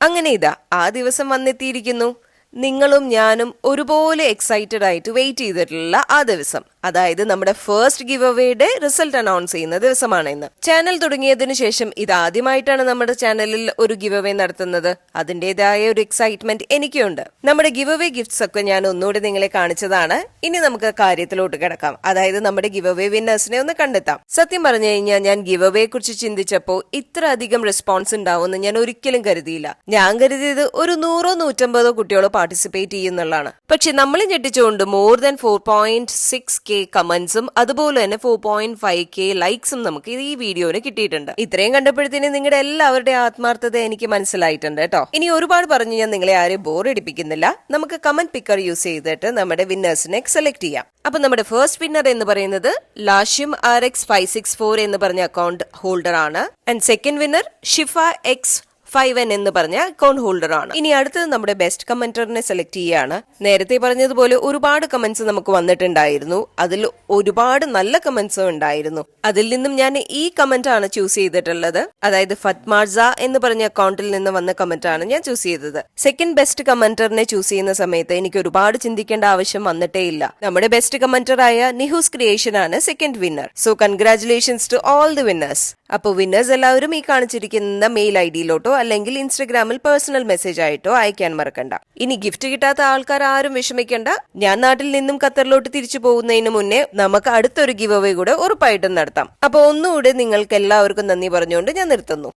അങ്ങനെ ഇതാ ആ ദിവസം വന്നെത്തിയിരിക്കുന്നു. നിങ്ങളും ഞാനും ഒരുപോലെ എക്സൈറ്റഡ് ആയിട്ട് വെയിറ്റ് ചെയ്തിട്ടുള്ള ആ ദിവസം, അതായത് നമ്മുടെ ഫസ്റ്റ് ഗിവ് അവേയുടെ റിസൾട്ട് അനൗൺസ് ചെയ്യുന്ന ദിവസമാണ് ഇന്ന്. ചാനൽ തുടങ്ങിയതിനു ശേഷം ഇതാദ്യമായിട്ടാണ് നമ്മുടെ ചാനലിൽ ഒരു ഗിവ് അവേ നടത്തുന്നത്. അതിൻ്റെതായ ഒരു എക്സൈറ്റ്മെന്റ് എനിക്കുണ്ട്. നമ്മുടെ ഗിവ് അവേ ഗിഫ്റ്റ്സ് ഒക്കെ ഞാൻ ഒന്നുകൂടി നിങ്ങളെ കാണിച്ചതാണ്. ഇനി നമുക്ക് കാര്യത്തിലോട്ട് കിടക്കാം. അതായത് നമ്മുടെ ഗിവ് അവേ വിന്നേഴ്സിനെ ഒന്ന് കണ്ടെത്താം. സത്യം പറഞ്ഞു കഴിഞ്ഞാൽ ഞാൻ ഗിവ് അവയെ കുറിച്ച് ചിന്തിച്ചപ്പോൾ ഇത്ര അധികം റെസ്പോൺസ് ഉണ്ടാവുമെന്ന് ഞാൻ ഒരിക്കലും കരുതിയില്ല. ഞാൻ കരുതിയത് ഒരു 100-150 കുട്ടികളോ പാർട്ടിസിപ്പേറ്റ് ചെയ്യുന്നുള്ളതാണ്. പക്ഷെ നമ്മളെ ഞെട്ടിച്ചുകൊണ്ട് മോർ ദാൻ 4.6K കമന്റ്സും അതുപോലെ തന്നെ 4.5K ലൈക്സും നമുക്ക് ഈ വീഡിയോന് കിട്ടിയിട്ടുണ്ട്. ഇത്രയും കണ്ടപ്പോഴത്തേന് നിങ്ങളുടെ എല്ലാവരുടെ ആത്മാർത്ഥത എനിക്ക് മനസ്സിലായിട്ടുണ്ട് കേട്ടോ. ഇനി ഒരുപാട് പറഞ്ഞ് ഞാൻ നിങ്ങളെ ആരെയും ബോർ അടിപ്പിക്കുന്നില്ല. നമുക്ക് കമന്റ് പിക്കർ യൂസ് ചെയ്തിട്ട് നമ്മുടെ വിന്നേഴ്സിനെ സെലക്ട് ചെയ്യാം. അപ്പൊ നമ്മുടെ ഫസ്റ്റ് വിന്നർ എന്ന് പറയുന്നത് ലാഷിം RX564 എന്ന് പറഞ്ഞ അക്കൗണ്ട് ഹോൾഡർ ആണ്. And second winner Shifa X5N എന്ന് പറഞ്ഞ അക്കൗണ്ട് ഹോൾഡർ ആണ്. ഇനി അടുത്തത് നമ്മുടെ ബെസ്റ്റ് കമന്ററിനെ സെലക്ട് ചെയ്യാണ്. നേരത്തെ പറഞ്ഞതുപോലെ ഒരുപാട് കമന്റ്സ് നമുക്ക് വന്നിട്ടുണ്ടായിരുന്നു. അതിൽ ഒരുപാട് നല്ല കമന്റ്സും ഉണ്ടായിരുന്നു. അതിൽ നിന്നും ഞാൻ ഈ കമന്റ് ആണ് ചൂസ് ചെയ്തിട്ടുള്ളത്. അതായത് ഫത്മാർസ എന്ന് പറഞ്ഞ അക്കൗണ്ടിൽ നിന്ന് വന്ന കമന്റ് ആണ് ഞാൻ ചൂസ് ചെയ്തത്. സെക്കൻഡ് ബെസ്റ്റ് കമന്ററിനെ ചൂസ് ചെയ്യുന്ന സമയത്ത് എനിക്ക് ഒരുപാട് ചിന്തിക്കേണ്ട ആവശ്യം വന്നിട്ടേ ഇല്ല. നമ്മുടെ ബെസ്റ്റ് കമന്ററായ നിഹൂസ് ക്രിയേഷൻ ആണ് second winner. So congratulations to all the winners. അപ്പോൾ വിന്നേഴ്സ് എല്ലാവരും ഈ കാണിച്ചിരിക്കുന്ന മെയിൽ ID-ലോട്ടോ അല്ലെങ്കിൽ ഇൻസ്റ്റഗ്രാമിൽ പേഴ്സണൽ മെസ്സേജ് ആയിട്ടോ അയക്കാൻ മറക്കണ്ട. ഇനി ഗിഫ്റ്റ് കിട്ടാത്ത ആൾക്കാർ ആരും വിഷമിക്കണ്ട. ഞാൻ നാട്ടിൽ നിന്നും ഖത്തറിലോട്ട് തിരിച്ചു പോകുന്നതിന് മുന്നേ നമുക്ക് അടുത്തൊരു ഗിവ് അവേ കൂടെ ഉറപ്പായിട്ടും നടത്താം. അപ്പൊ ഒന്നുകൂടെ നിങ്ങൾക്ക് എല്ലാവർക്കും നന്ദി പറഞ്ഞുകൊണ്ട് ഞാൻ നിർത്തുന്നു.